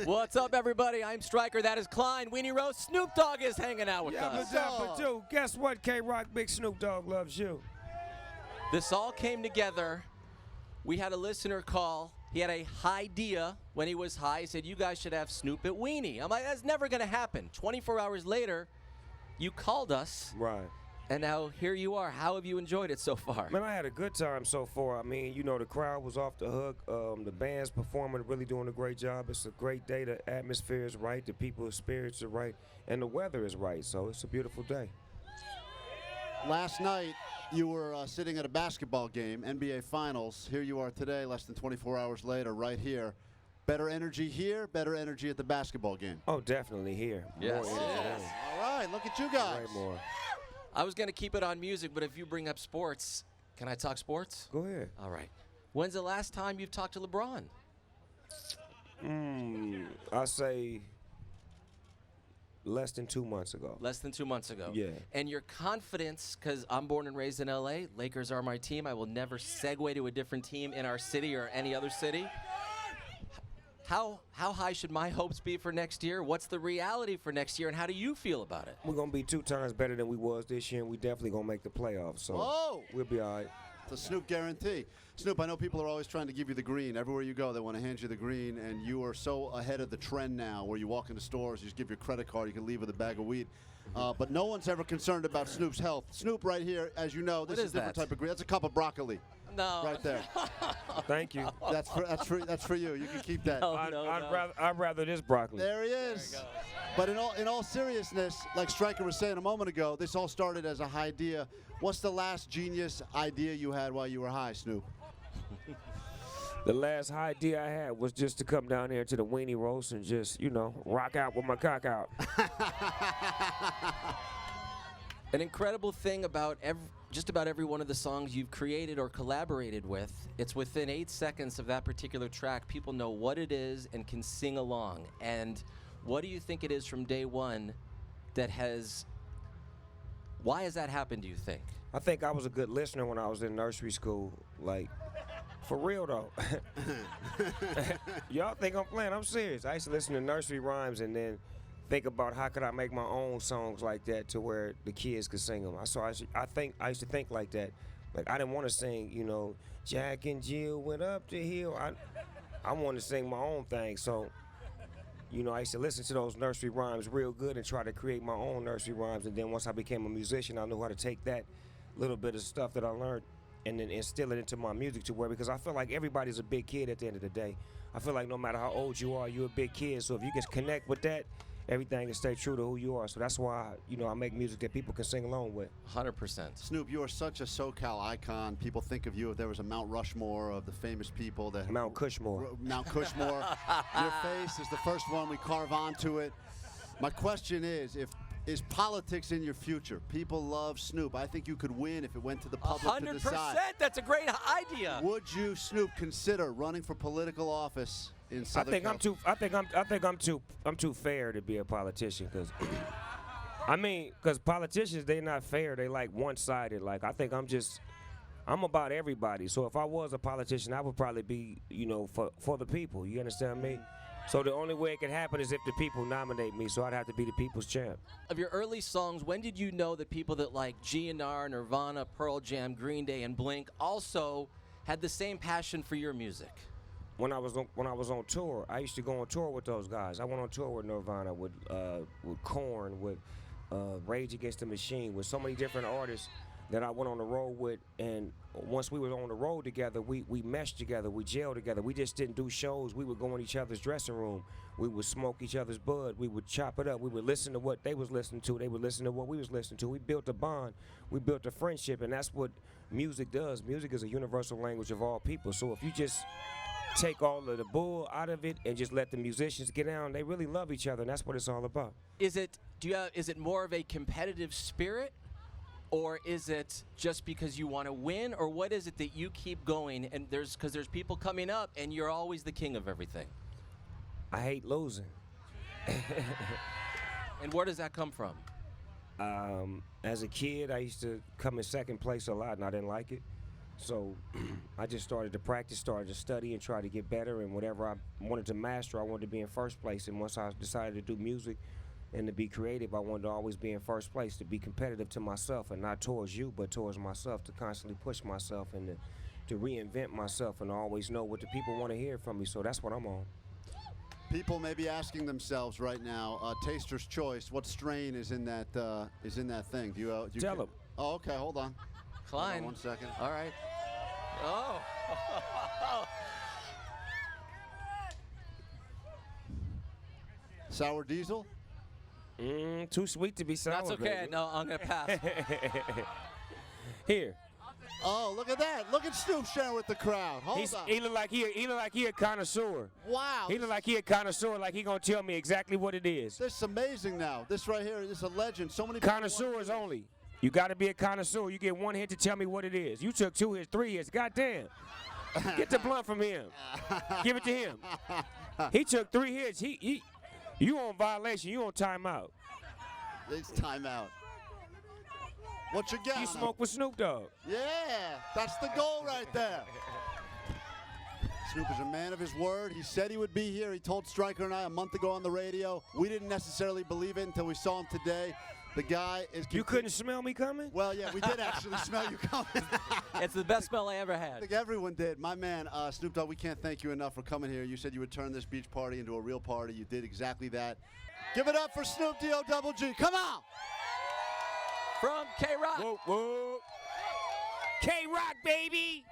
What's up, everybody? I'm Stryker. That is Klein. Weenie Roast. Snoop Dogg is hanging out with us. But dude, guess what? KROQ, Big Snoop Dogg loves you. This all came together. We had a listener call. He had a idea when he was high. He said, you guys should have Snoop at Weenie. I'm like, that's never going to happen. 24 hours later, you called us. Right. And now here you are. How have you enjoyed it so far? Man, I had a good time so far. I mean, you know, the crowd was off the hook. The band's performing, really doing a great job. It's a great day. The atmosphere is right. The people's spirits are right. And the weather is right. So it's a beautiful day. Last night, you were sitting at a basketball game, NBA Finals. Here you are today, less than 24 hours later, right here. Better energy here, better energy at the basketball game. Oh, definitely here. Yes. More energy Yes. there. All right, look at you guys. Right more. I was going to keep it on music, but if you bring up sports, can I talk sports? Go ahead. All right. When's the last time you've talked to LeBron? I say less than 2 months ago. Less than 2 months ago. Yeah. And your confidence, because I'm born and raised in L.A., Lakers are my team. I will never segue to a different team in our city or any other city. How high should my hopes be for next year? What's the reality for next year, and how do you feel about it? We're going to be 2 times better than we was this year, and we definitely going to make the playoffs. So Whoa. we'll be all right. It's a Snoop guarantee. Snoop, I know people are always trying to give you the green. Everywhere you go, they want to hand you the green, and you are so ahead of the trend now where you walk into stores, you just give your credit card, you can leave with a bag of weed. But no one's ever concerned about Snoop's health. Snoop right here, as you know, this What is a different that? type of green. That's a cup of broccoli. No. Right there. Thank you. That's for you. You can keep that. No. I'd rather this broccoli. There he is. But in all seriousness, like Stryker was saying a moment ago, this all started as a high idea. What's the last genius idea you had while you were high, Snoop? The last idea I had was just to come down here to the Weenie Roast and just, you know, rock out with my cock out. An incredible thing about just about every one of the songs you've created or collaborated with, it's within 8 seconds of that particular track, people know what it is and can sing along. And what do you think it is from day one that why has that happened, do you think? I think I was a good listener when I was in nursery school. Like, for real, though. Y'all think I'm playing. I'm serious. I used to listen to nursery rhymes and then think about how could I make my own songs like that to where the kids could sing them. So I used to think like that. Like, I didn't want to sing, you know, Jack and Jill went up the hill. I wanted to sing my own thing. So, you know, I used to listen to those nursery rhymes real good and try to create my own nursery rhymes. And then once I became a musician, I knew how to take that little bit of stuff that I learned and then instill it into my music to where, because I feel like everybody's a big kid at the end of the day. I feel like no matter how old you are, you're a big kid. So if you can connect with that, everything can stay true to who you are. So that's why, you know, I make music that people can sing along with. 100%. Snoop, you are such a SoCal icon. People think of you, if there was a Mount Rushmore of the famous people. That Mount Cushmore. Mount Cushmore. Your face is the first one. We carve onto it. My question is politics in your future? People love Snoop. I think you could win if it went to the public to decide. 100%. That's a great idea. Would you, Snoop, consider running for political office in Southern California? I think I'm too fair to be a politician, because because politicians, they're not fair. They like one-sided. Like, I think I'm about everybody. So if I was a politician, I would probably be, you know, for the people. You understand me? So the only way it can happen is if the people nominate me. So I'd have to be the people's champ. Of your early songs, when did you know that people that like GNR, Nirvana, Pearl Jam, Green Day, and Blink also had the same passion for your music? When I was on tour, I used to go on tour with those guys. I went on tour with Nirvana, with Korn, with Rage Against the Machine, with so many different artists that I went on the road with. And once we were on the road together, we meshed together, we gelled together. We just didn't do shows. We would go in each other's dressing room. We would smoke each other's bud. We would chop it up. We would listen to what they was listening to. They would listen to what we was listening to. We built a bond. We built a friendship, and that's what music does. Music is a universal language of all people. So if you just take all of the bull out of it and just let the musicians get down, they really love each other, and that's what it's all about. Is it more of a competitive spirit, or is it just because you want to win, or what is it that you keep going? And because there's people coming up, and you're always the king of everything. I hate losing. And where does that come from? As a kid, I used to come in second place a lot, and I didn't like it. So I just started to practice, started to study, and try to get better. And whatever I wanted to master, I wanted to be in first place. And once I decided to do music and to be creative, I wanted to always be in first place, to be competitive to myself, and not towards you, but towards myself, to constantly push myself and to reinvent myself, and to always know what the people want to hear from me. So that's what I'm on. People may be asking themselves right now, Taster's Choice, what strain is in that thing? Do you Tell them. Oh, okay, hold on. Klein. Hold on 1 second. All right. Oh. Sour Diesel? Too sweet to be sour. That's okay. baby. No, I'm going to pass. Here. Oh, look at that. Look at Snoop sharing with the crowd. Hold on. He look like he a connoisseur. Wow. He look like he a connoisseur, like he gonna tell me exactly what it is. This is amazing now. This right here is a legend. So many people Connoisseurs only. You got to be a connoisseur. You get one hit to tell me what it is. You took 2 hits, 3 hits. Goddamn. Get the blunt from him. Give it to him. He took 3 hits. You on violation. You on timeout. It's timeout. What you got? You smoke with Snoop Dogg. Yeah, that's the goal right there. Snoop is a man of his word. He said he would be here. He told Stryker and I a month ago on the radio. We didn't necessarily believe it until we saw him today. The guy is... You couldn't smell me coming? Well, yeah, we did actually smell you coming. It's the best smell I ever I had. think everyone did. My man, Snoop Dogg, we can't thank you enough for coming here. You said you would turn this beach party into a real party. You did exactly that. Give it up for Snoop D-O-double-G. Come on! From KROQ. Whoa, whoa. KROQ, baby!